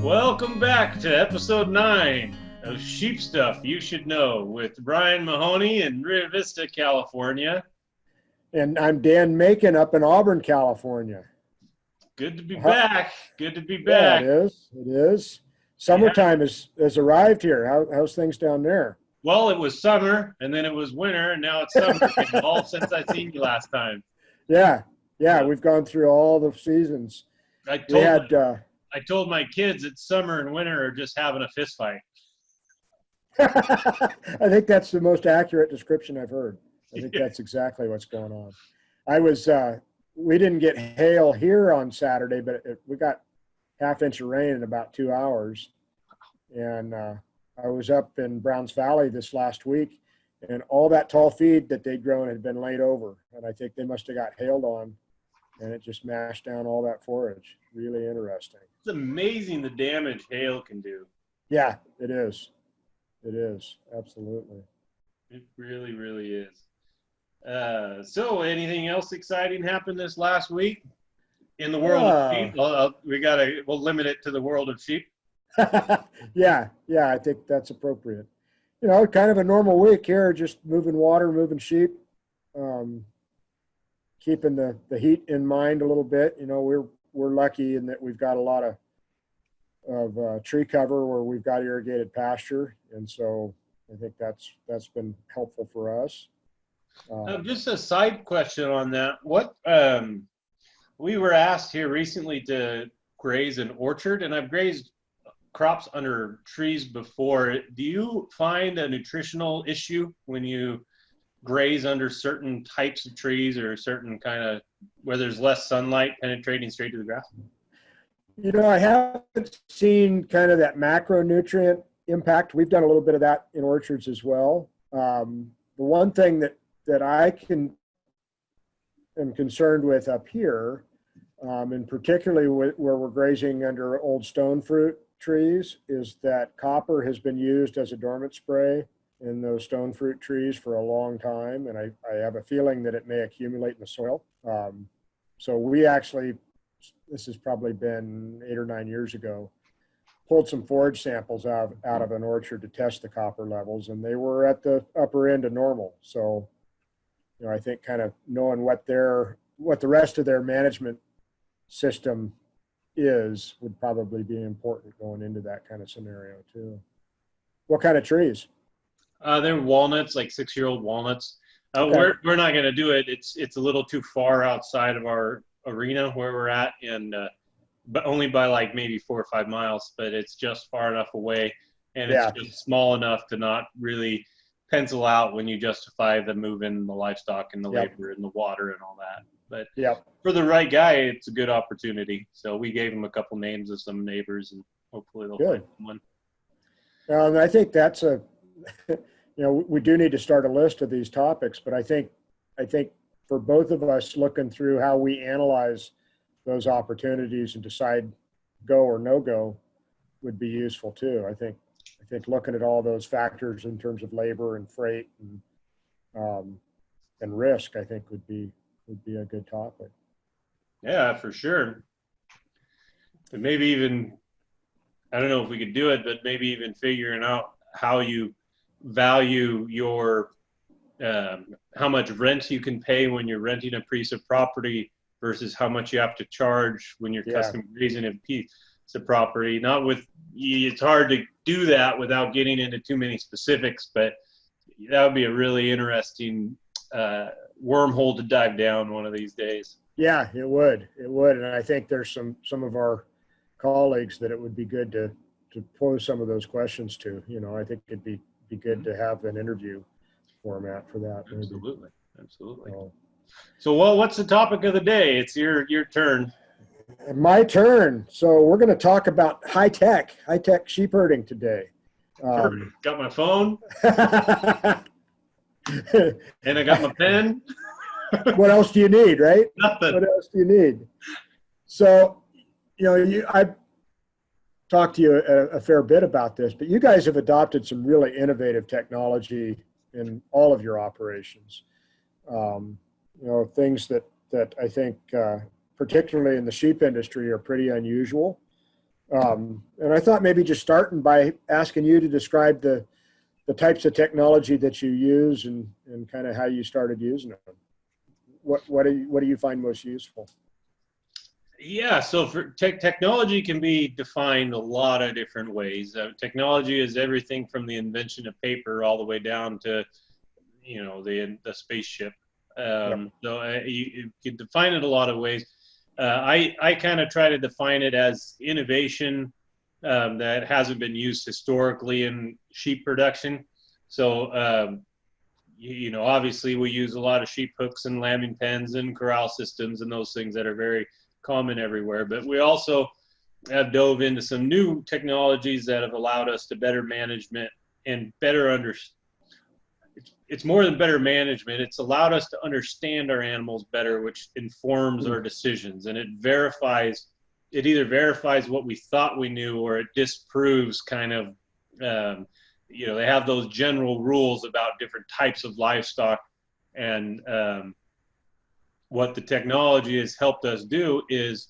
Welcome back to episode 9 of Sheep Stuff You Should Know with Brian Mahoney in Rio Vista, California. And I'm Dan Macon up in Auburn, California. Good to be back. Good to be back. Yeah, it is. It is. Summertime has arrived here. How's things down there? Well, it was summer, and then it was winter, and now it's summer again, all since I seen you last time. Yeah, we've gone through all the seasons. I told my kids that summer and winter are just having a fist fight. I think that's the most accurate description I've heard. I think that's exactly what's going on. We didn't get hail here on Saturday, but we got half-inch of rain in about 2 hours. And I was up in Browns Valley this last week, and all that tall feed that they'd grown had been laid over. And I think they must have got hailed on, and it just mashed down all that forage. Really interesting. It's amazing the damage hail can do. Yeah, it is. It is. Absolutely. It really, really is. So anything else exciting happened this last week in the world of sheep? We'll limit it to the world of sheep. Yeah, I think that's appropriate. You know, kind of a normal week here, just moving water, moving sheep, keeping the heat in mind a little bit. You know, we're lucky in that we've got a lot of tree cover where we've got irrigated pasture, and so I think that's been helpful for us. Just a side question on that. What we were asked here recently to graze an orchard, and I've grazed crops under trees before. Do you find a nutritional issue when you graze under certain types of trees or certain kind of where there's less sunlight penetrating straight to the grass? You know, I haven't seen kind of that macronutrient impact. We've done a little bit of that in orchards as well. The one thing that I am concerned with up here, and particularly where we're grazing under old stone fruit trees, is that copper has been used as a dormant spray in those stone fruit trees for a long time, and I have a feeling that it may accumulate in the soil. So we actually, this has probably been 8 or 9 years ago, pulled some forage samples out of an orchard to test the copper levels, and they were at the upper end of normal. So, you know, I think kind of knowing what the rest of their management system is would probably be important going into that kind of scenario too. What kind of trees? They're walnuts, like 6-year-old walnuts. Okay. We're not going to do it. It's a little too far outside of our arena where we're at, and but only by like maybe 4 or 5 miles. But it's just far enough away, and it's just small enough to not really pencil out when you justify the moving the livestock and the labor and the water and all that. But for the right guy, it's a good opportunity. So we gave him a couple names of some neighbors, and hopefully they'll find someone. And I think that's you know, we do need to start a list of these topics, but I think for both of us looking through how we analyze those opportunities and decide go or no go would be useful too. I think looking at all those factors in terms of labor and freight and risk, I think would be a good topic. Yeah, for sure. And maybe even, I don't know if we could do it, but maybe even figuring out how you value your how much rent you can pay when you're renting a piece of property versus how much you have to charge when you're custom grazing a piece of property. It's hard to do that without getting into too many specifics, but that would be a really interesting wormhole to dive down one of these days. Yeah, it would. And I think there's some of our colleagues that it would be good to pose some of those questions to. You know, I think it'd be good to have an interview format for that. Absolutely. So what's the topic of the day? It's your turn. My turn. So we're going to talk about high tech sheep herding today. Got my phone. And I got my pen. What else do you need, right? Nothing. What else do you need? So, you know, I talked to you a fair bit about this, but you guys have adopted some really innovative technology in all of your operations. You know, things that I think, particularly in the sheep industry, are pretty unusual. And I thought maybe just starting by asking you to describe the types of technology that you use and kind of how you started using them. What do you find most useful? Yeah, so for technology can be defined a lot of different ways. Technology is everything from the invention of paper all the way down to, the spaceship. Yep. You can define it a lot of ways. I kind of try to define it as innovation that hasn't been used historically in sheep production. So, obviously we use a lot of sheep hooks and lambing pens and corral systems and those things that are very common everywhere. But we also have dove into some new technologies that have allowed us to better management and better understand. It's more than better management. It's allowed us to understand our animals better, which informs our decisions, and it either verifies what we thought we knew, or it disproves kind of, they have those general rules about different types of livestock. And what the technology has helped us do is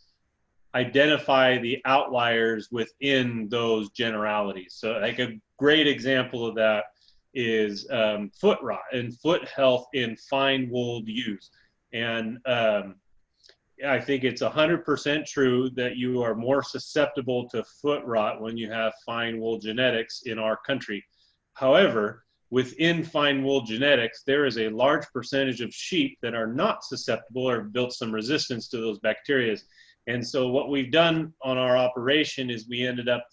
identify the outliers within those generalities. So like a great example of that is foot rot and foot health in fine wooled ewes. And I think it's 100% true that you are more susceptible to foot rot when you have fine wool genetics in our country. However, within fine wool genetics, there is a large percentage of sheep that are not susceptible or built some resistance to those bacteria. And so what we've done on our operation is we ended up,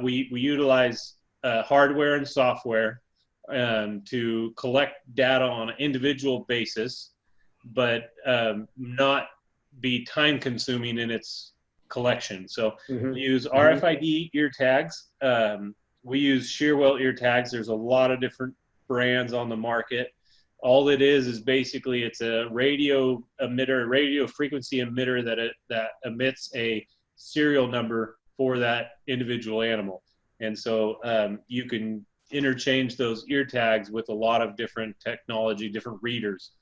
we utilize hardware and software to collect data on an individual basis, but not be time consuming in its collection. So we use RFID ear tags. We use Shearwell ear tags. There's a lot of different brands on the market. All it is basically it's a radio emitter, radio frequency emitter that emits a serial number for that individual animal. And so you can interchange those ear tags with a lot of different technology, different readers.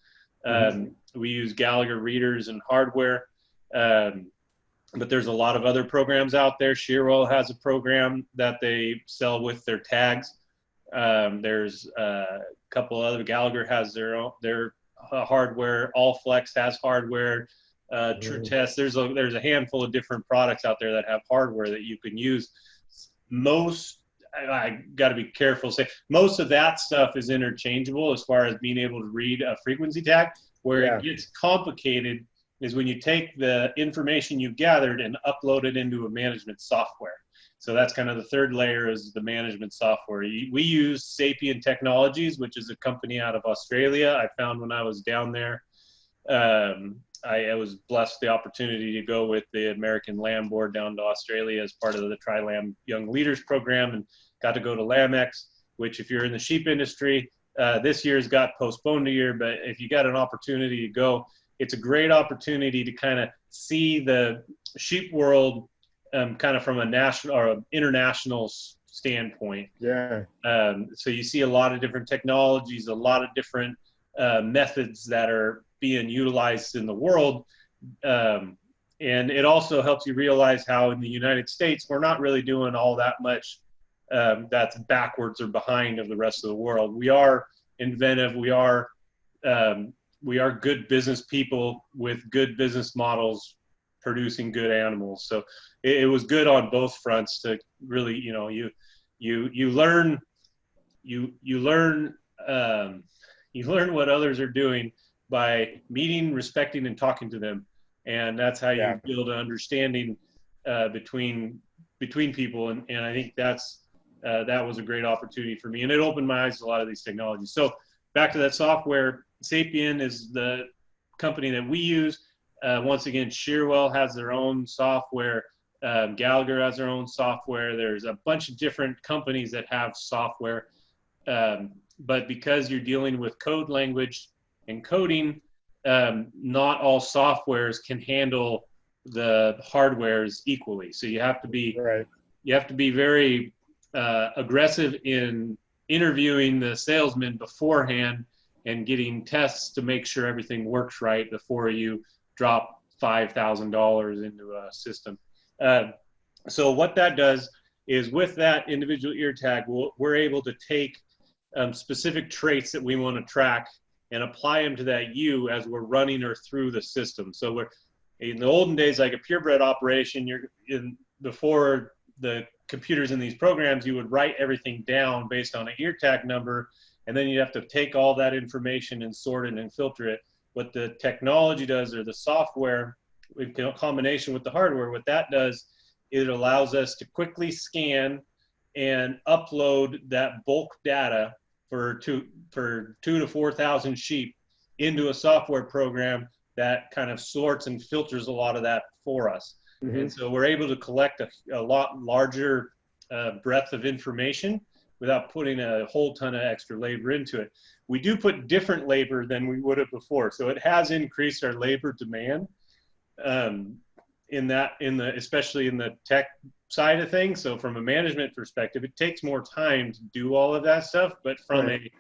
We use Gallagher readers and hardware, but there's a lot of other programs out there. Shearwell has a program that they sell with their tags. There's a couple other, Gallagher has their hardware. Allflex has hardware. True Test. There's a handful of different products out there that have hardware that you can use. I got to be careful. Say most of that stuff is interchangeable as far as being able to read a frequency tag. Where it gets complicated is when you take the information you gathered and upload it into a management software. So that's kind of the third layer, is the management software. We use Sapien Technologies, which is a company out of Australia. I found when I was down there. I was blessed the opportunity to go with the American Lamb Board down to Australia as part of the Tri-Lamb Young Leaders Program, and got to go to LambX, which if you're in the sheep industry, this year's got postponed a year, but if you got an opportunity to go, it's a great opportunity to kind of see the sheep world kind of from a national or international standpoint. Yeah. So you see a lot of different technologies, a lot of different methods that are being utilized in the world. And it also helps you realize how in the United States, we're not really doing all that much that's backwards or behind of the rest of the world. We are inventive. We are good business people with good business models, producing good animals. So it was good on both fronts to really, you learn what others are doing by meeting, respecting, and talking to them. And that's how you build an understanding between people. And I think that was a great opportunity for me. And it opened my eyes to a lot of these technologies. So back to that software, Sapien is the company that we use. Once again, Shearwell has their own software. Gallagher has their own software. There's a bunch of different companies that have software. But because you're dealing with code language and coding, not all softwares can handle the hardwares equally. So you have to be very aggressive in interviewing the salesman beforehand and getting tests to make sure everything works right before you drop $5,000 into a system. So what that does is with that individual ear tag, we're able to take specific traits that we want to track and apply them to that ewe as we're running her through the system. So we're in the olden days, like a purebred operation, before the computers in these programs, you would write everything down based on an ear tag number, and then you have to take all that information and sort it and filter it. What the technology does, or the software in combination with the hardware, what that does, it allows us to quickly scan and upload that bulk data for two to 4,000 sheep into a software program that kind of sorts and filters a lot of that for us. Mm-hmm. And so we're able to collect a lot larger breadth of information without putting a whole ton of extra labor into it. We do put different labor than we would have before. So it has increased our labor demand especially in the tech side of things. So from a management perspective, it takes more time to do all of that stuff. But from a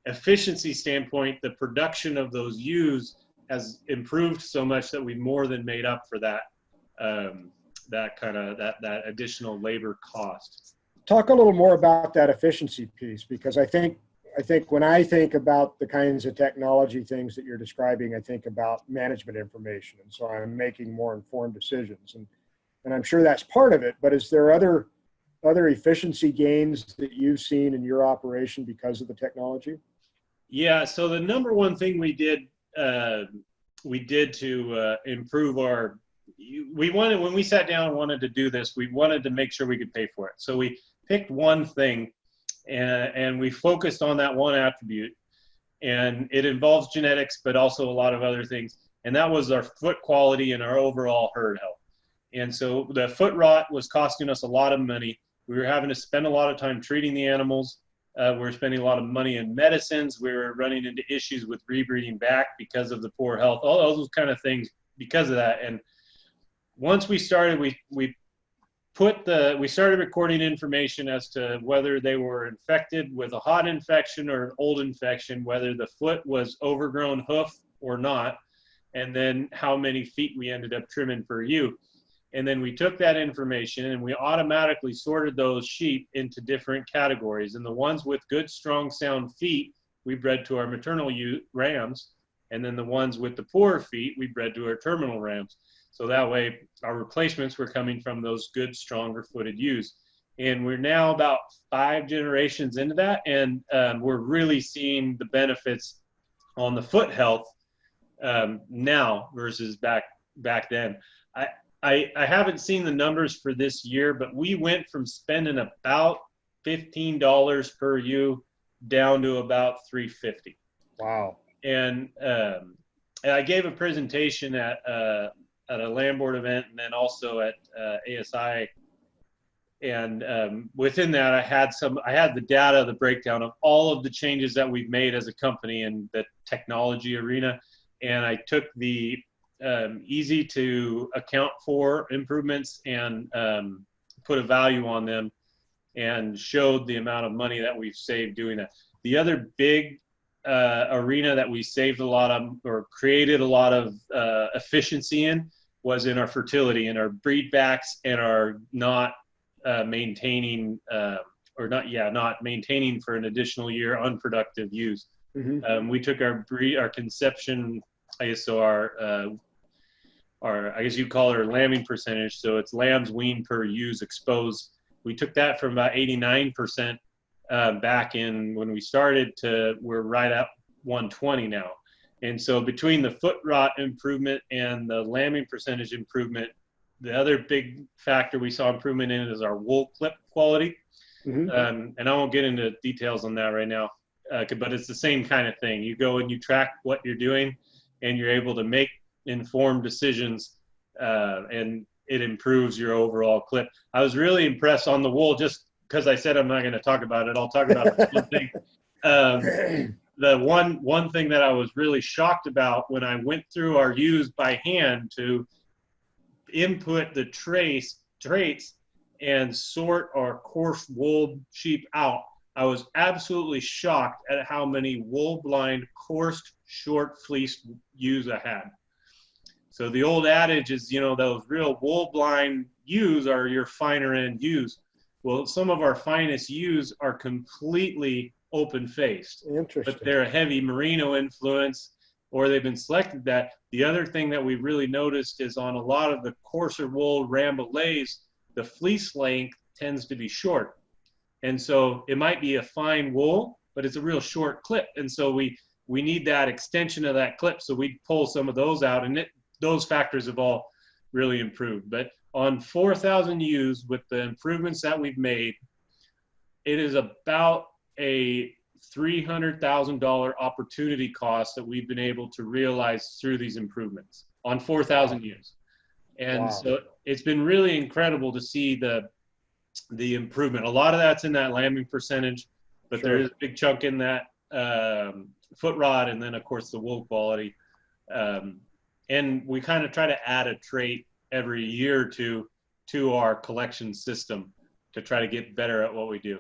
efficiency standpoint, the production of those ewes has improved so much that we more than made up for that that additional labor cost. Talk a little more about that efficiency piece, because I think when I think about the kinds of technology things that you're describing, I think about management information, and so I'm making more informed decisions, and I'm sure that's part of it. But is there other efficiency gains that you've seen in your operation because of the technology? Yeah. So the number one thing we did to improve when we sat down and wanted to do this, we wanted to make sure we could pay for it. So we picked one thing and we focused on that one attribute, and it involves genetics, but also a lot of other things. And that was our foot quality and our overall herd health. And so the foot rot was costing us a lot of money. We were having to spend a lot of time treating the animals. We were spending a lot of money in medicines. We were running into issues with rebreeding back because of the poor health, all those kind of things because of that. And once we started, we started recording information as to whether they were infected with a hot infection or an old infection, whether the foot was overgrown hoof or not, and then how many feet we ended up trimming per ewe. And then we took that information and we automatically sorted those sheep into different categories. And the ones with good, strong, sound feet, we bred to our maternal rams. And then the ones with the poorer feet, we bred to our terminal rams. So that way our replacements were coming from those good, stronger footed ewes. And we're now about 5 generations into that. And we're really seeing the benefits on the foot health now versus back then. I haven't seen the numbers for this year, but we went from spending about $15 per ewe down to about $3.50. Wow. And I gave a presentation at a land board event and then also at ASI. And within that, I had the data, the breakdown of all of the changes that we've made as a company in the technology arena. And I took the easy to account for improvements and put a value on them and showed the amount of money that we've saved doing that. The other big arena that we saved a lot of or created a lot of efficiency in was in our fertility and our breed backs and our not maintaining not maintaining for an additional year unproductive ewes. Mm-hmm. We took our conception, I guess, so I guess you'd call it our lambing percentage. So it's lambs weaned per ewes exposed. We took that from about 89% back in when we started to we're right at 120 now. And so between the foot rot improvement and the lambing percentage improvement, the other big factor we saw improvement in is our wool clip quality. Mm-hmm. And I won't get into details on that right now, but it's the same kind of thing. You go and you track what you're doing and you're able to make informed decisions and it improves your overall clip. I was really impressed on the wool just because I said I'm not going to talk about it. I'll talk about one thing. The one thing that I was really shocked about when I went through our ewes by hand to input the traits and sort our coarse wool sheep out, I was absolutely shocked at how many wool blind, coursed, short fleeced ewes I had. So the old adage is, those real wool blind ewes are your finer end ewes. Well, some of our finest ewes are completely open faced, but Interesting. they're a heavy merino influence, or they've been selected that. The other thing that we really noticed is on a lot of the coarser wool Rambouillets, the fleece length tends to be short. And so it might be a fine wool, but it's a real short clip. And so we need that extension of that clip. So we pull some of those out, and those factors have all really improved. But on 4,000 ewes, with the improvements that we've made, it is about a $300,000 opportunity cost that we've been able to realize through these improvements on 4,000 ewes. And Wow. so it's been really incredible to see the improvement. A lot of that's in that lambing percentage, but Sure. there is a big chunk in that foot rot, and then of course the wool quality. And we kind of try to add a trait every year or two to our collection system to try to get better at what we do.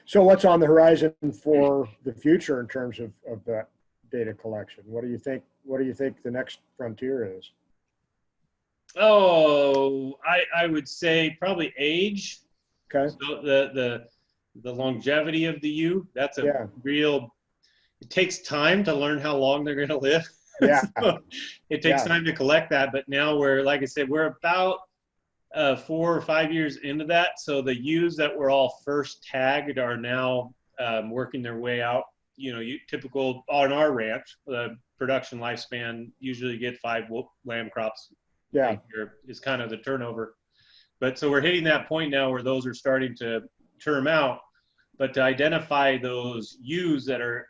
So what's on the horizon for the future in terms of that data collection? What do you think the next frontier is? Oh, I would say probably age. Okay. So the longevity of the ewe, that's a real, it takes time to learn how long they're going to live. Yeah. So it takes time to collect that, but now we're, like I said, we're about 4 or 5 years into that. So the ewes that were all first tagged are now working their way out. You know, typical on our ranch, the production lifespan usually get 5 lamb crops. Yeah. Is kind of the turnover. But so we're hitting that point now where those are starting to term out. But to identify those ewes that are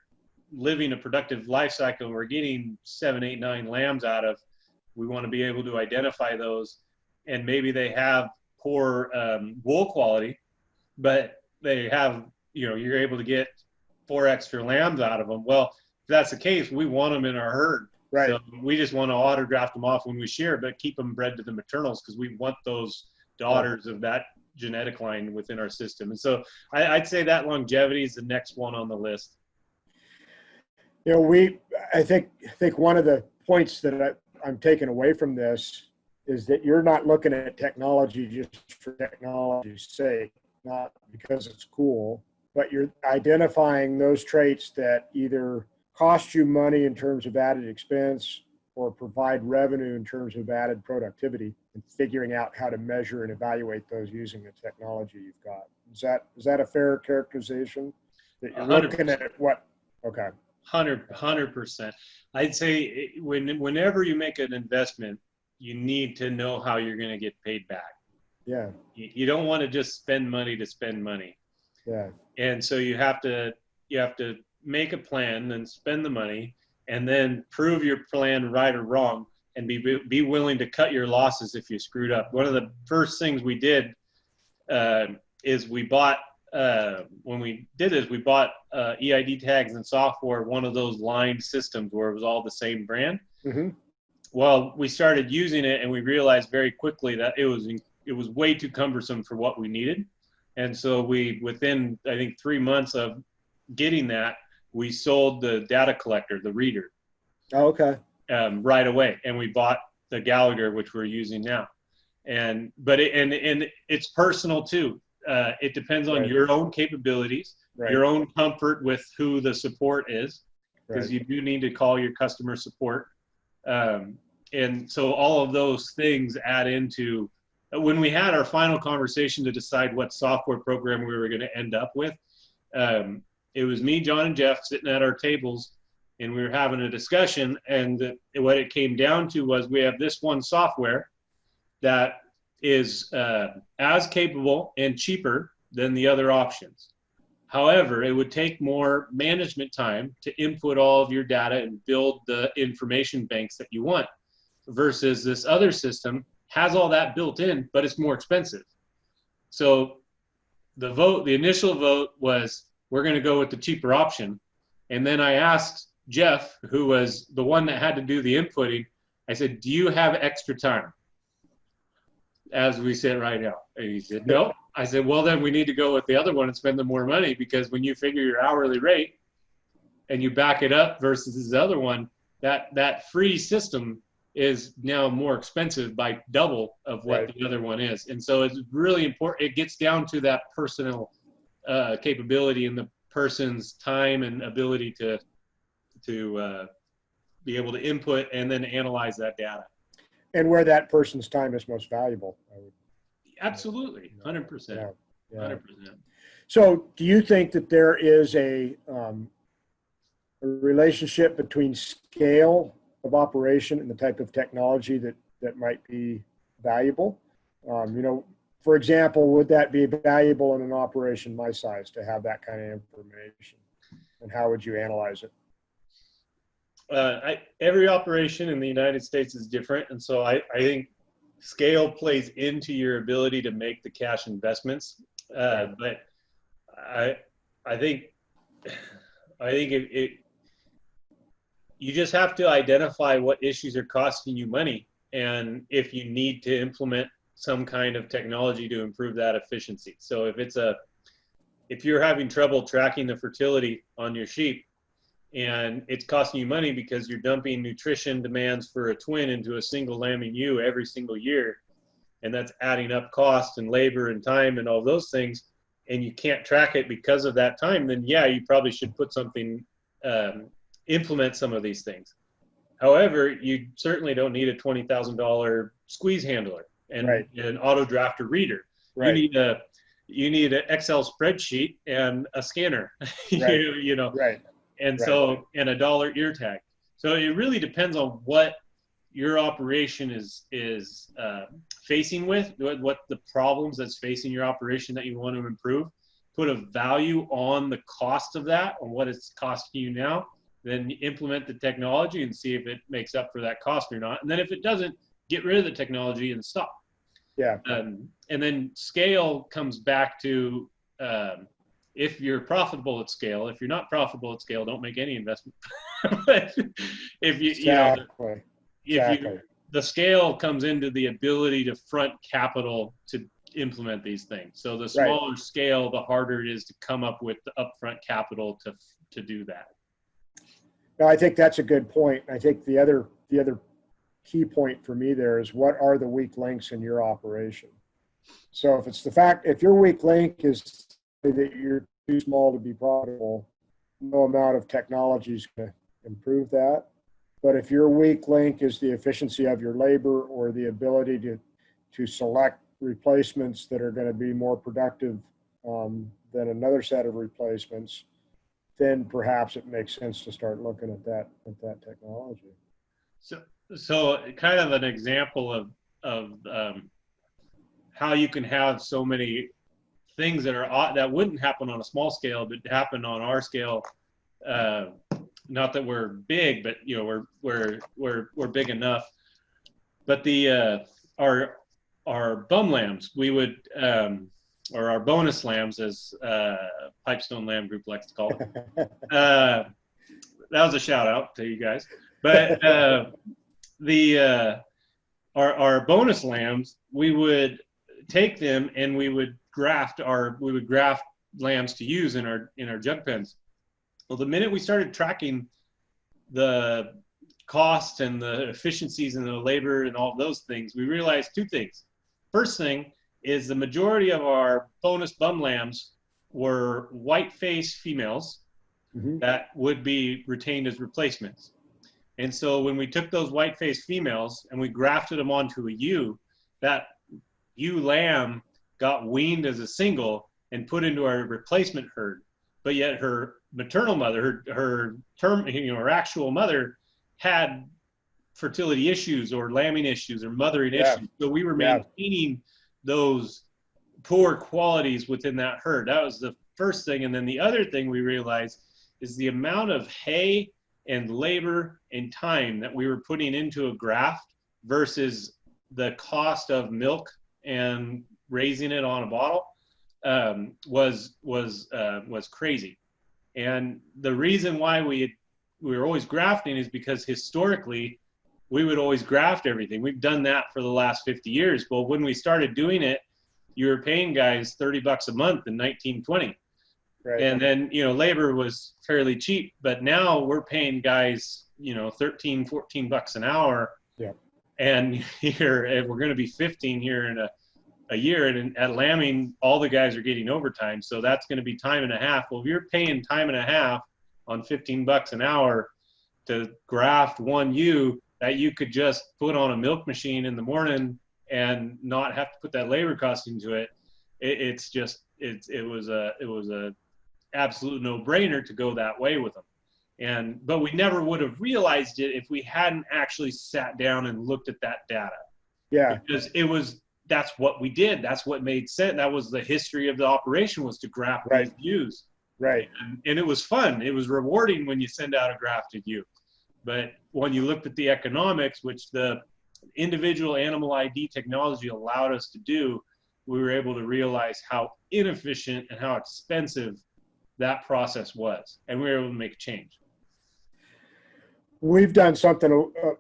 living a productive life cycle, we're getting 7, 8, 9 lambs out of, we want to be able to identify those. And maybe they have poor wool quality, but they have, you know, you're able to get 4 extra lambs out of them. Well, if that's the case, we want them in our herd. Right. So we just want to autograft them off when we shear, but keep them bred to the maternals because we want those daughters of that genetic line within our system. And so I'd say that longevity is the next one on the list. You know, I think one of the points that I'm taking away from this is that you're not looking at technology just for technology's sake, not because it's cool, but you're identifying those traits that either cost you money in terms of added expense or provide revenue in terms of added productivity, and figuring out how to measure and evaluate those using the technology you've got. Is that a fair characterization? That you're 100%. looking at what? Okay. 100%. I'd say whenever you make an investment, you need to know how you're going to get paid back. Yeah. You don't want to just spend money to spend money. Yeah. And so you have to make a plan, then spend the money, and then prove your plan right or wrong, and be willing to cut your losses if you screwed up. One of the first things we did is we bought EID tags and software, one of those lined systems where it was all the same brand. Mm-hmm. Well, we started using it, and we realized very quickly that it was way too cumbersome for what we needed. And so within, I think, 3 months of getting that, we sold the data collector, the reader. Oh, okay. Right away. And we bought the Gallagher, which we're using now. But it's personal too. It depends on your own capabilities, your own comfort with who the support is, because you do need to call your customer support. And so all of those things add into, when we had our final conversation to decide what software program we were going to end up with, it was me, John, and Jeff sitting at our tables, and we were having a discussion. And what it came down to was we have this one software that is as capable and cheaper than the other options. However, it would take more management time to input all of your data and build the information banks that you want, versus this other system has all that built in, but it's more expensive. So the initial vote was, we're going to go with the cheaper option. And then I asked Jeff, who was the one that had to do the inputting, I said, do you have extra time? As we sit right now. And he said, no. I said, well, then we need to go with the other one and spend the more money, because when you figure your hourly rate and you back it up versus this other one, that free system is now more expensive by double of what Right. the other one is. And so it's really important. It gets down to that personal capability and the person's time and ability to be able to input and then analyze that data. And where that person's time is most valuable. I would, Absolutely, 100%, yeah, yeah. 100%. So do you think that there is a relationship between scale of operation and the type of technology that might be valuable? For example, would that be valuable in an operation my size to have that kind of information? And how would you analyze it? Every operation in the United States is different. And so I think scale plays into your ability to make the cash investments. But I think you just have to identify what issues are costing you money, and if you need to implement some kind of technology to improve that efficiency. So if you're having trouble tracking the fertility on your sheep, and it's costing you money because you're dumping nutrition demands for a twin into a single lambing ewe every single year, and that's adding up cost and labor and time and all those things, and you can't track it because of that time, then yeah, you probably should put something, implement some of these things. However, you certainly don't need a $20,000 squeeze handler and Right. an auto drafter reader. Right. You need an Excel spreadsheet and a scanner. Right. you know, Right. and Right. so, and $1 ear tag. So it really depends on what your operation is facing with, what the problems that's facing your operation that you want to improve. Put a value on the cost of that, on what it's costing you now, then implement the technology and see if it makes up for that cost or not. And then if it doesn't, get rid of the technology and stop. Yeah. And then scale comes back to, if you're profitable at scale. If you're not profitable at scale, don't make any investment. But if Exactly. the scale comes into the ability to front capital to implement these things. So the smaller scale, the harder it is to come up with the upfront capital to do that. No, I think that's a good point. I think the other key point for me there is, what are the weak links in your operation? So if your weak link is that you're too small to be profitable, no amount of technology is going to improve that. But if your weak link is the efficiency of your labor or the ability to select replacements that are going to be more productive than another set of replacements, then perhaps it makes sense to start looking at that technology. So kind of an example of how you can have so many things that wouldn't happen on a small scale, but happen on our scale. Not that we're big, but we're big enough. But our bum lambs, we would, or our bonus lambs, as Pipestone Lamb Group likes to call it. That was a shout out to you guys. But our bonus lambs, we would take them and we would graft lambs to use in our jug pens. Well, the minute we started tracking the cost and the efficiencies and the labor and all those things, we realized two things. First thing is, the majority of our bonus bum lambs were white-faced females that would be retained as replacements. And so when we took those white-faced females and we grafted them onto a ewe, that ewe lamb got weaned as a single and put into our replacement herd. But yet her maternal mother, her actual mother, had fertility issues or lambing issues or mothering issues. So we were maintaining those poor qualities within that herd. That was the first thing. And then the other thing we realized is the amount of hay and labor and time that we were putting into a graft versus the cost of milk and raising it on a bottle was crazy. And the reason why we were always grafting is because historically we would always graft everything. We've done that for the last 50 years. But when we started doing it, you were paying guys $30 a month in 1920. Right. And then, labor was fairly cheap, but now we're paying guys, $13, $14 an hour. Yeah. And here, and we're going to be 15 here in a year. And at lambing, all the guys are getting overtime. So that's going to be time and a half. Well, if you're paying time and a half on $15 an hour to graft one ewe that you could just put on a milk machine in the morning and not have to put that labor cost into it, it was a absolute no-brainer to go that way with them. But we never would have realized it if we hadn't actually sat down and looked at that data. Yeah. Because that's what we did. That's what made sense. That was the history of the operation, was to graft these ewes. Right. And it was fun. It was rewarding when you send out a grafted ewe. But when you looked at the economics, which the individual animal ID technology allowed us to do, we were able to realize how inefficient and how expensive that process was. And we were able to make a change. We've done something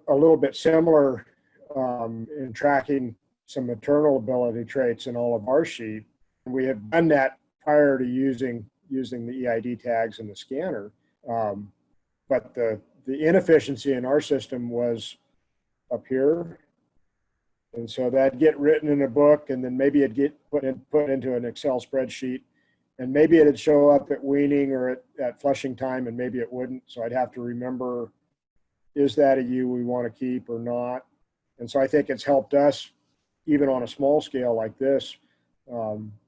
a little bit similar in tracking some maternal ability traits in all of our sheep. We have done that prior to using the EID tags and the scanner. But the inefficiency in our system was up here. And so that'd get written in a book, and then maybe it'd get put into an Excel spreadsheet, and maybe it'd show up at weaning or at flushing time, and maybe it wouldn't. So I'd have to remember, is that a ewe we want to keep or not? And so I think it's helped us, even on a small scale like this,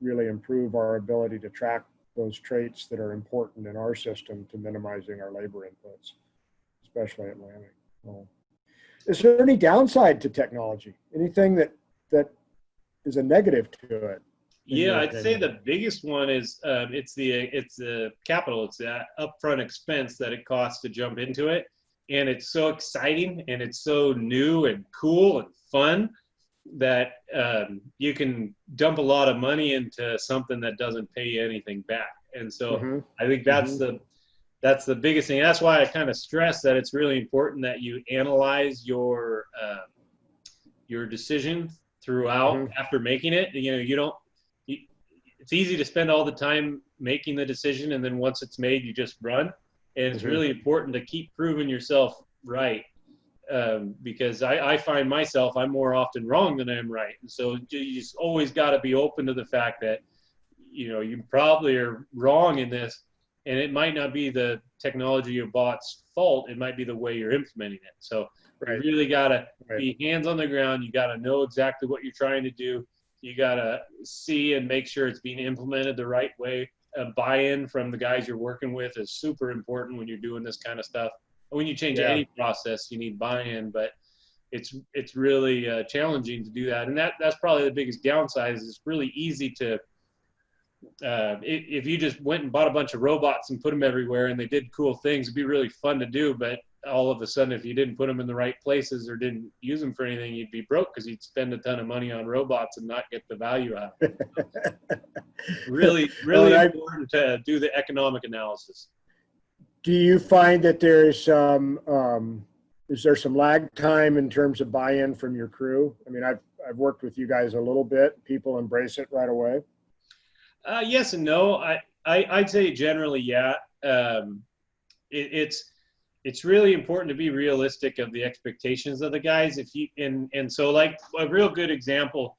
really improve our ability to track those traits that are important in our system to minimizing our labor inputs, especially at lambing. Is there any downside to technology? Anything that is a negative to it? Yeah, I'd say the biggest one is it's the capital, it's the upfront expense that it costs to jump into it. And it's so exciting and it's so new and cool and fun that you can dump a lot of money into something that doesn't pay you anything back. And so I think that's the biggest thing. That's why I kind of stress that it's really important that you analyze your decision throughout after making it. It's easy to spend all the time making the decision, and then once it's made, you just run. And it's really important to keep proving yourself right, because I find myself, I'm more often wrong than I'm right. And so you just always got to be open to the fact that, you probably are wrong in this, and it might not be the technology you bought's fault. It might be the way you're implementing it. So you really got to be hands on the ground. You got to know exactly what you're trying to do. You got to see and make sure it's being implemented the right way. Buy-in from the guys you're working with is super important when you're doing this kind of stuff. When you change any process, you need buy-in, but it's really challenging to do that. And that's probably the biggest downside, is it's really easy to, if you just went and bought a bunch of robots and put them everywhere and they did cool things, it'd be really fun to do. But all of a sudden, if you didn't put them in the right places or didn't use them for anything, you'd be broke, because you'd spend a ton of money on robots and not get the value out of it. Really important to do the economic analysis. Do you find that there's is there some lag time in terms of buy-in from your crew? I mean, I've worked with you guys a little bit. People embrace it right away. Yes and no. I'd say generally, yeah. It's really important to be realistic of the expectations of the guys. So like a real good example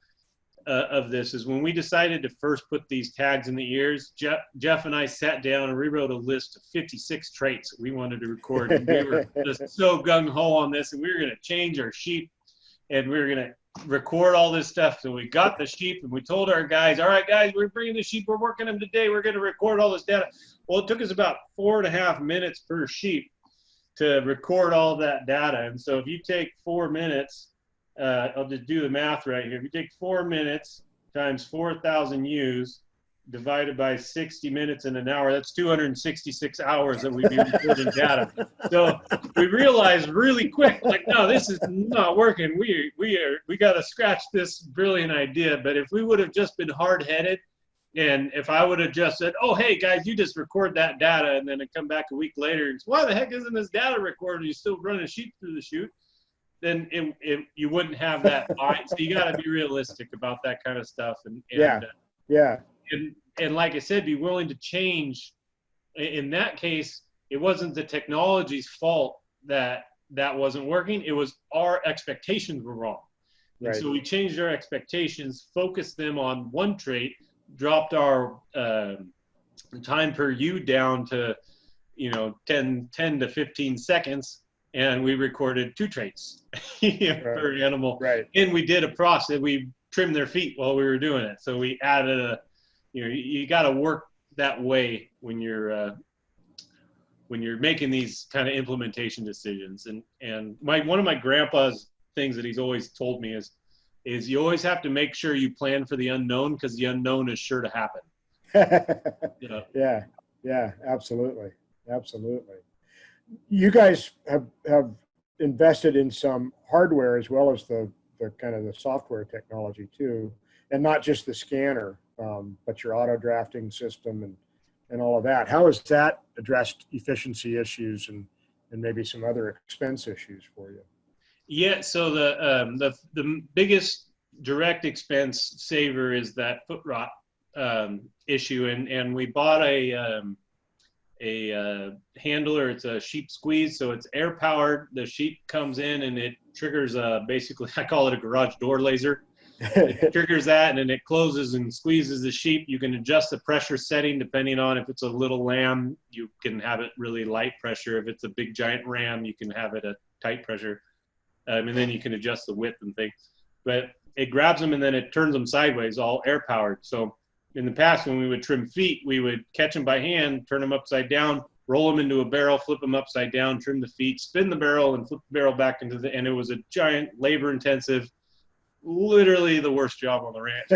of this is when we decided to first put these tags in the ears. Jeff and I sat down and rewrote a list of 56 traits that we wanted to record. And we were just so gung-ho on this, and we were going to change our sheep, and we were going to record all this stuff. So we got the sheep, and we told our guys, all right, guys, we're bringing the sheep. We're working them today. We're going to record all this data. Well, it took us about 4.5 minutes per sheep to record all that data. And so if you take 4 minutes, I'll just do the math right here. If you take 4 minutes times 4,000 ewes divided by 60 minutes in an hour, that's 266 hours that we'd be recording data. So we realized really quick, like, no, this is not working. We got to scratch this brilliant idea. But if we would have just been hard-headed, and if I would have just said, oh, hey, guys, you just record that data, and then it come back a week later and say, why the heck isn't this data recorded? You're still running sheep through the chute. Then you wouldn't have that mind. So you got to be realistic about that kind of stuff. And like I said, be willing to change. In that case, it wasn't the technology's fault that that wasn't working. It was our expectations were wrong. And Right. so we changed our expectations, focused them on one trait, dropped our time per ewe down to, 10 to 15 seconds, and we recorded 2 traits per animal. Right. And we did a process. We trimmed their feet while we were doing it. So we added you got to work that way when you're making these kind of implementation decisions. And one of my grandpa's things that he's always told me is you always have to make sure you plan for the unknown, because the unknown is sure to happen. Yeah, absolutely. You guys have invested in some hardware as well as the kind of the software technology too, and not just the scanner, but your auto drafting system and all of that. How has that addressed efficiency issues and maybe some other expense issues for you? Yeah, so the biggest direct expense saver is that foot rot issue, and we bought a handler. It's a sheep squeeze, so it's air powered. The sheep comes in and it triggers basically, I call it a garage door laser. It triggers that, and then it closes and squeezes the sheep. You can adjust the pressure setting depending on if it's a little lamb, you can have it really light pressure. If it's a big giant ram, you can have it a tight pressure. And then you can adjust the width and things. But it grabs them and then it turns them sideways, all air powered. So in the past, when we would trim feet, we would catch them by hand, turn them upside down, roll them into a barrel, flip them upside down, trim the feet, spin the barrel, and flip the barrel back and it was a giant, labor intensive, literally the worst job on the ranch.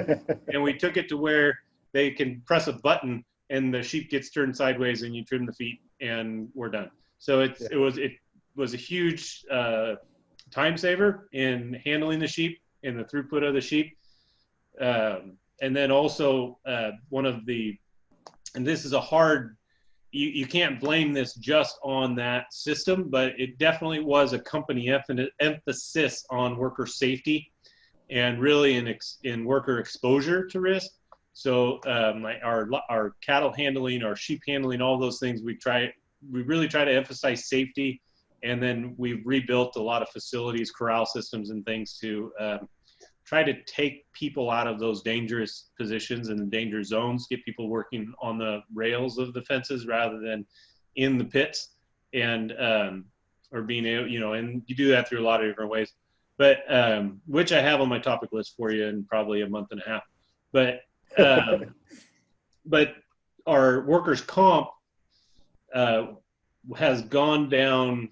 And we took it to where they can press a button and the sheep gets turned sideways and you trim the feet and we're done. So it was a huge time saver in handling the sheep and the throughput of the sheep. And then also and this is a hard, you can't blame this just on that system, but it definitely was a company emphasis on worker safety and really in worker exposure to risk. So like our cattle handling, our sheep handling, all those things, we really try to emphasize safety. And then we've rebuilt a lot of facilities, corral systems and things to try to take people out of those dangerous positions and the danger zones, get people working on the rails of the fences rather than in the pits, and or being able, and you do that through a lot of different ways. But which I have on my topic list for you in probably a month and a half. But but our workers' comp has gone down.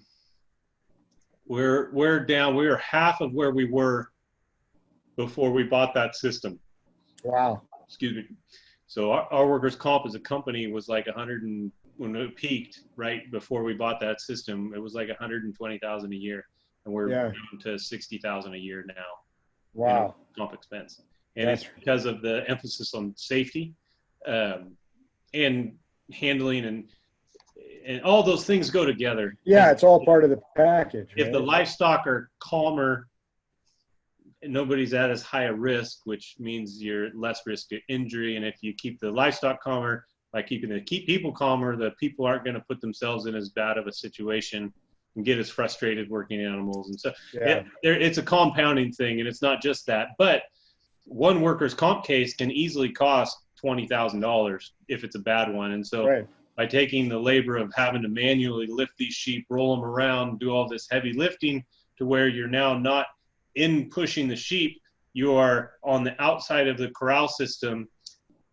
We're down. We're half of where we were before we bought that system. Wow. Excuse me. So our workers' comp as a company was like when it peaked right before we bought that system, it was like 120,000 a year, and we're down to 60,000 a year now. Wow. Comp expense, and it's because of the emphasis on safety and handling and all those things go together. Yeah, it's all part of the package. If the livestock are calmer, nobody's at as high a risk, which means you're less risk of injury. And if you keep the livestock calmer, by keep people calmer, the people aren't going to put themselves in as bad of a situation and get as frustrated working animals. And so it's a compounding thing, and it's not just that. But one workers' comp case can easily cost $20,000 if it's a bad one. And so by taking the labor of having to manually lift these sheep, roll them around, do all this heavy lifting, to where you're now not in pushing the sheep, you are on the outside of the corral system,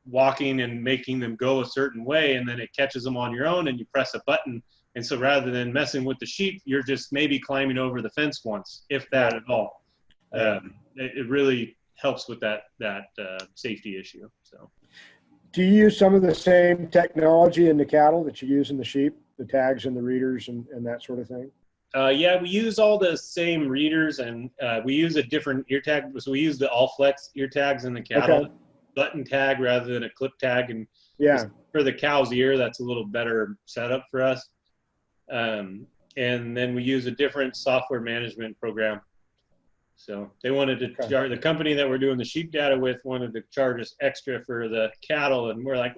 walking and making them go a certain way, and then it catches them on your own and you press a button. And so rather than messing with the sheep, you're just maybe climbing over the fence once, if that at all. It really helps with that safety issue. So, do you use some of the same technology in the cattle that you use in the sheep, the tags and the readers and that sort of thing? Yeah, we use all the same readers, and we use a different ear tag. So we use the All-Flex ear tags in the cattle, button tag rather than a clip tag. And for the cow's ear, that's a little better setup for us. And then we use a different software management program. So they wanted to charge, the company that we're doing the sheep data with wanted to charge us extra for the cattle, and we're like,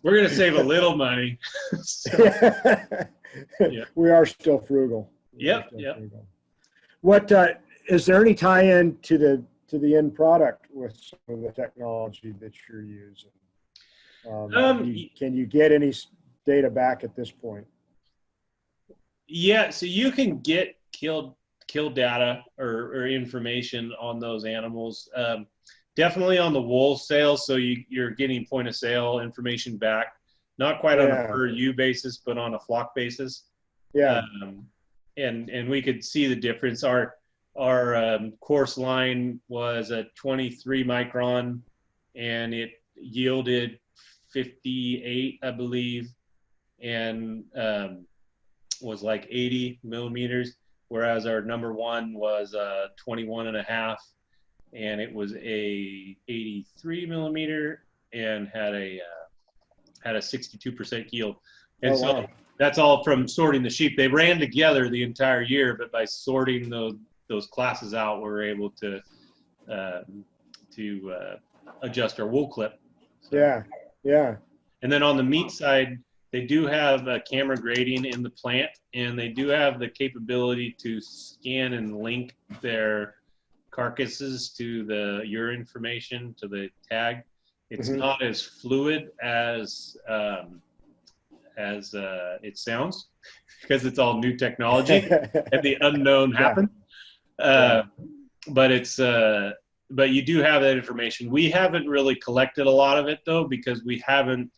we're going to save a little money. Yeah. We are still frugal. Yep. Yep. Frugal. What is there any tie-in to the end product with some of the technology that you're using? Can you get any data back at this point? Yeah. So you can get kill data or information on those animals. Definitely on the wool sales. So you're getting point of sale information back, not quite on a per ewe basis, but on a flock basis. Yeah. And we could see the difference. Our course line was a 23 micron, and it yielded 58, I believe, and was like 80 millimeters. Whereas our number one was 21 and a half, and it was a 83 millimeter and had a 62% yield. And so that's all from sorting the sheep. They ran together the entire year, but by sorting those classes out, we're able to adjust our wool clip. So. Yeah. And then on the meat side, they do have camera grading in the plant, and they do have the capability to scan and link their carcasses to your information, to the tag. It's not as fluid as it sounds, because it's all new technology and the unknown happened. But you do have that information. We haven't really collected a lot of it though, because we haven't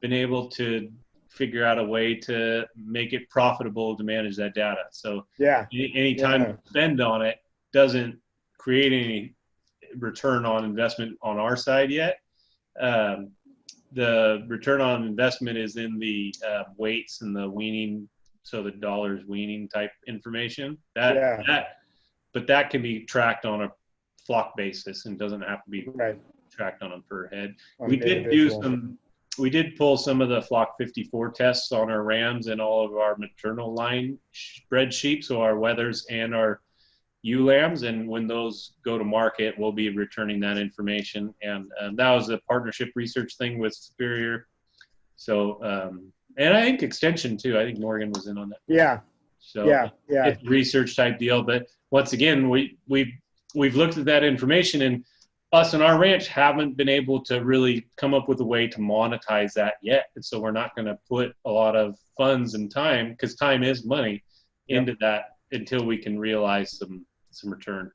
been able to figure out a way to make it profitable to manage that data. So any time you spend on it doesn't create any return on investment on our side yet. The return on investment is in the weights and the weaning, so the dollars weaning type information. But that can be tracked on a flock basis and doesn't have to be tracked on a per head. We did pull some of the Flock 54 tests on our rams and all of our maternal line bred sheep, so our wethers and our ewe lambs. And when those go to market, we'll be returning that information. And that was a partnership research thing with Superior. So, and I think Extension too. I think Morgan was in on that. Yeah. So it's a research type deal. But once again, we've looked at that information, and us and our ranch haven't been able to really come up with a way to monetize that yet. And so we're not going to put a lot of funds and time, because time is money, into that until we can realize some return.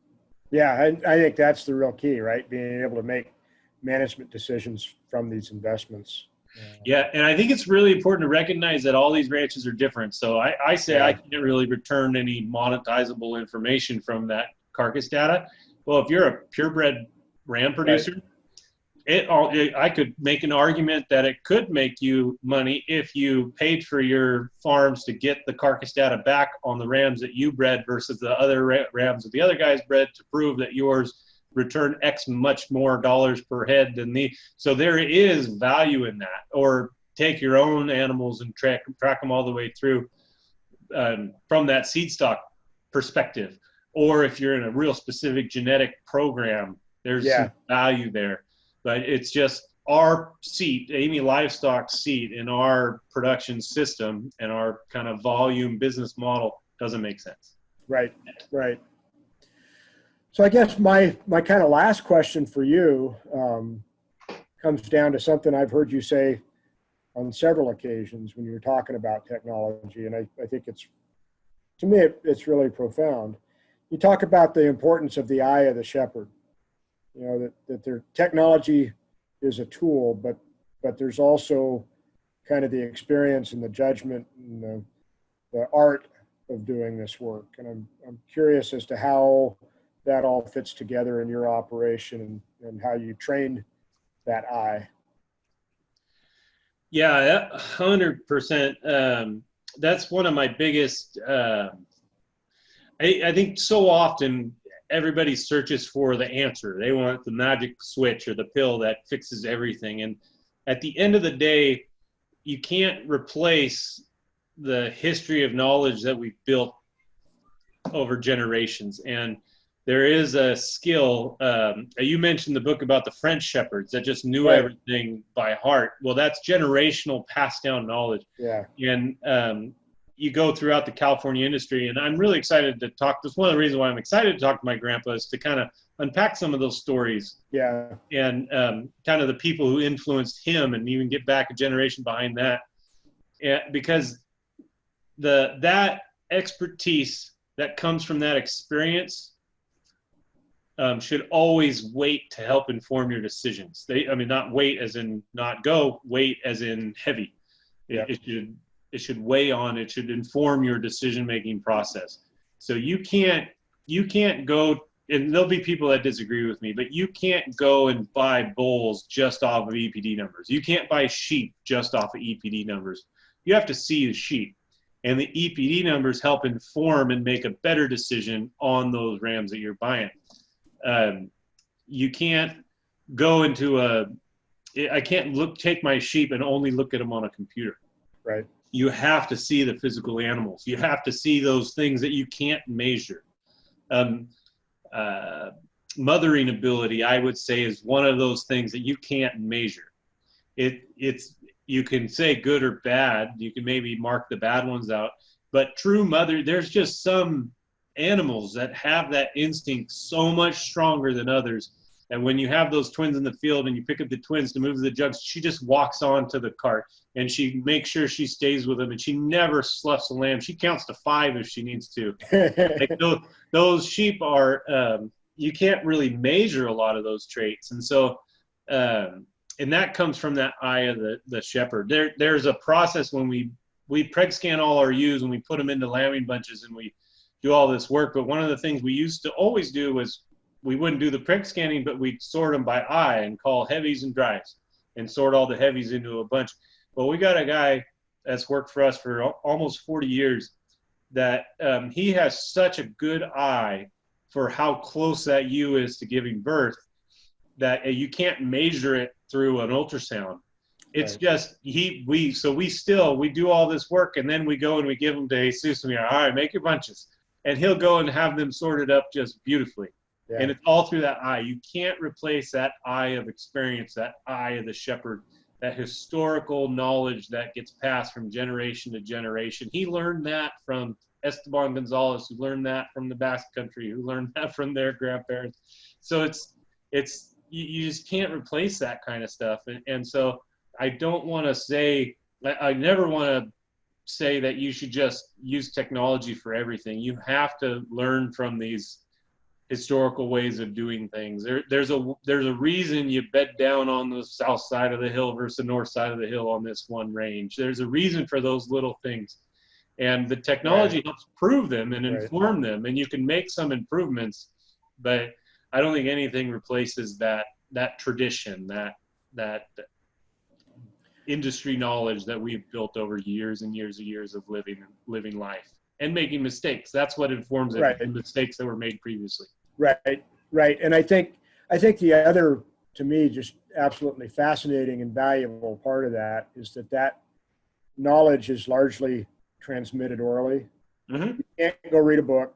Yeah, I think that's the real key, right? Being able to make management decisions from these investments. Yeah, and I think it's really important to recognize that all these ranches are different. So I say I can't really return any monetizable information from that carcass data. Well, if you're a purebred ram producer, I could make an argument that it could make you money if you paid for your farms to get the carcass data back on the rams that you bred versus the other rams that the other guys bred, to prove that yours return X much more dollars per head than so there is value in that. Or take your own animals and track them all the way through from that seed stock perspective. Or if you're in a real specific genetic program, there's some value there. But it's just our seat, Amy Livestock seat, in our production system and our kind of volume business model doesn't make sense. Right. So I guess my kind of last question for you comes down to something I've heard you say on several occasions when you were talking about technology, and I think to me it's really profound. You talk about the importance of the eye of the shepherd. You know, that their technology is a tool, but there's also kind of the experience and the judgment and the art of doing this work. And I'm curious as to how that all fits together in your operation and how you trained that eye. Yeah, 100%. That's one of my biggest, I think so often everybody searches for the answer. They want the magic switch or the pill that fixes everything. And at the end of the day, you can't replace the history of knowledge that we've built over generations. And there is a skill. You mentioned the book about the French shepherds that just knew everything by heart. Well, that's generational passed down knowledge. Yeah. And you go throughout the California industry, and I'm really excited to talk. That's one of the reasons why I'm excited to talk to my grandpa, is to kind of unpack some of those stories. Yeah. And kind of the people who influenced him, and even get back a generation behind that. Because that expertise that comes from that experience should always wait to help inform your decisions. Not wait as in not go, wait as in heavy. Yeah. It should weigh on, it should inform your decision-making process. So you can't go, and there'll be people that disagree with me, but you can't go and buy bulls just off of EPD numbers. You can't buy sheep just off of EPD numbers. You have to see the sheep, and the EPD numbers help inform and make a better decision on those rams that you're buying. You can't go into I can't take my sheep and only look at them on a computer. Right. You have to see the physical animals. You have to see those things that you can't measure. Mothering ability, I would say, is one of those things that you can't measure. You can say good or bad. You can maybe mark the bad ones out. But true mother, there's just some animals that have that instinct so much stronger than others. And when you have those twins in the field and you pick up the twins to move the jugs, she just walks onto the cart and she makes sure she stays with them, and she never sloughs a lamb. She counts to 5 if she needs to. Like those sheep are, you can't really measure a lot of those traits. And so, and that comes from that eye of the shepherd. There's a process when we preg scan all our ewes and we put them into lambing bunches and we do all this work. But one of the things we used to always do was, we wouldn't do the preg scanning, but we'd sort them by eye and call heavies and dries and sort all the heavies into a bunch. Well, we got a guy that's worked for us for almost 40 years that he has such a good eye for how close that ewe is to giving birth that you can't measure it through an ultrasound. It's right. Just we do all this work, and then we go and we give them to Jesus, and we're, all right, make your bunches, and he'll go and have them sorted up just beautifully. Yeah. And it's all through that eye. You can't replace that eye of experience, that eye of the shepherd, that historical knowledge that gets passed from generation to generation. He learned that from Esteban Gonzalez, who learned that from the Basque Country, who learned that from their grandparents. So you just can't replace that kind of stuff. And so I don't want to say, I never want to say that you should just use technology for everything. You have to learn from these historical ways of doing things. There's a reason you bed down on the south side of the hill versus the north side of the hill on this one range. There's a reason for those little things. And the technology helps prove them and inform them, and you can make some improvements, but I don't think anything replaces that tradition, that industry knowledge that we've built over years and years and years of living life and making mistakes. That's what informs it, the mistakes that were made previously. Right. And I think the other, to me, just absolutely fascinating and valuable part of that is that knowledge is largely transmitted orally. Mm-hmm. You can't go read a book.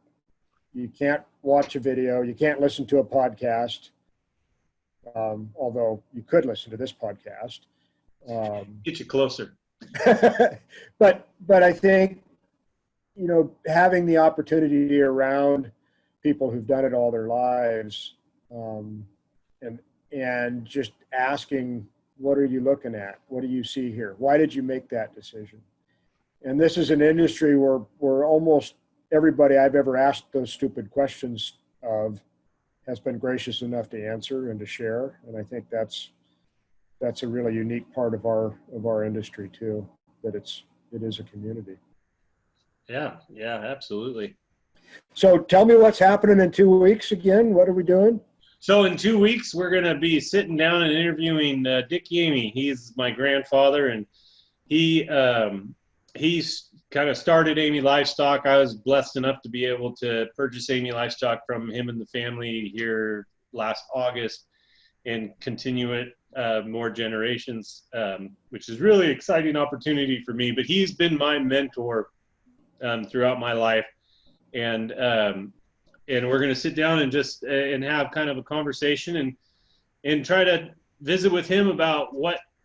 You can't watch a video. You can't listen to a podcast. Although you could listen to this podcast. Get you closer. But I think, having the opportunity around people who've done it all their lives, and just asking, what are you looking at? What do you see here? Why did you make that decision? And this is an industry where almost everybody I've ever asked those stupid questions of has been gracious enough to answer and to share. And I think that's a really unique part of our industry too, that it is a community. Yeah, absolutely. So tell me what's happening in 2 weeks again. What are we doing? So in 2 weeks, we're going to be sitting down and interviewing Dick Yamey. He's my grandfather, and he's kind of started Amy Livestock. I was blessed enough to be able to purchase Amy Livestock from him and the family here last August and continue it more generations, which is really exciting opportunity for me. But he's been my mentor throughout my life, and we're going to sit down and and have kind of a conversation and try to visit with him about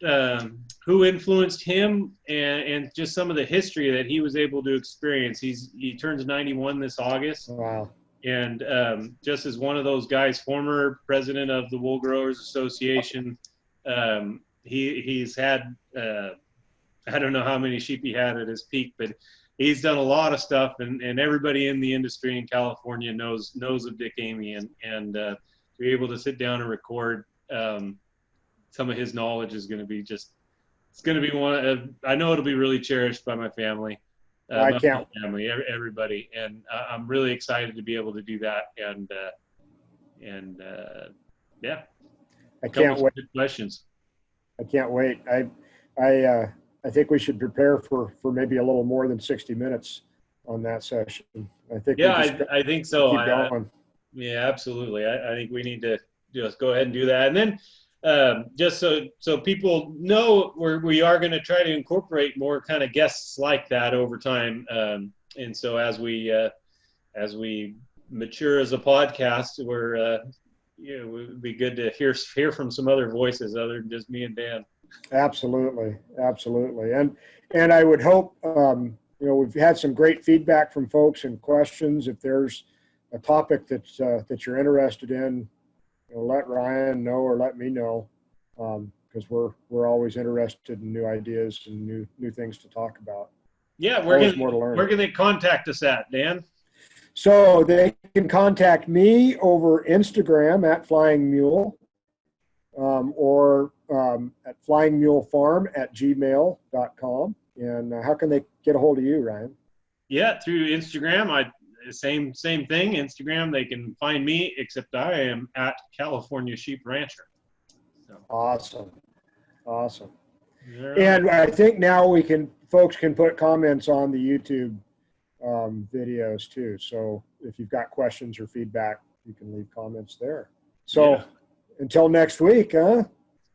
who influenced him and just some of the history that he was able to experience. He turns 91 this August. Wow. And just as one of those guys, former president of the Wool Growers Association, he's had, I don't know how many sheep he had at his peak, but he's done a lot of stuff, and everybody in the industry in California knows of Dick Amy, and to be able to sit down and record some of his knowledge is going to be it's going to be one. I know it'll be really cherished by my family. I can't. Family, everybody, and I'm really excited to be able to do that. And yeah, I can't wait. Good questions. I can't wait. I think we should prepare for maybe a little more than 60 minutes on that session. I think. Yeah, I think so. Keep going. Yeah, absolutely. I think we need to just go ahead and do that, and then. Just so people know, we are going to try to incorporate more kind of guests like that over time. And so as we mature as a podcast, it would be good to hear from some other voices other than just me and Dan. Absolutely. And I would hope, we've had some great feedback from folks and questions. If there's a topic that you're interested in, let Ryan know or let me know, because we're always interested in new ideas and new things to talk about. Yeah, where can they contact us at, Dan? So they can contact me over Instagram at Flying Mule, or at flyingmulefarm@gmail.com. And how can they get a hold of you, Ryan? Yeah, through Instagram. Same thing. Instagram, they can find me, except I am at California Sheep Rancher. So. Awesome. Yeah. And I think now folks can put comments on the YouTube videos too. So if you've got questions or feedback, you can leave comments there. So Until next week, huh?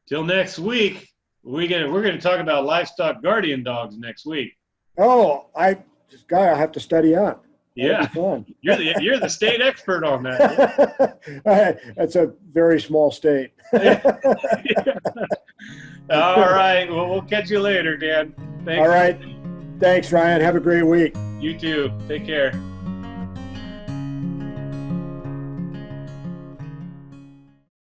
Till next week, we're gonna talk about livestock guardian dogs next week. Oh, I have to study up. Yeah, you're the state expert on that. That's a very small state. All right. Well, we'll catch you later, Dan. Thanks. All right. Thanks, Ryan. Have a great week. You too. Take care.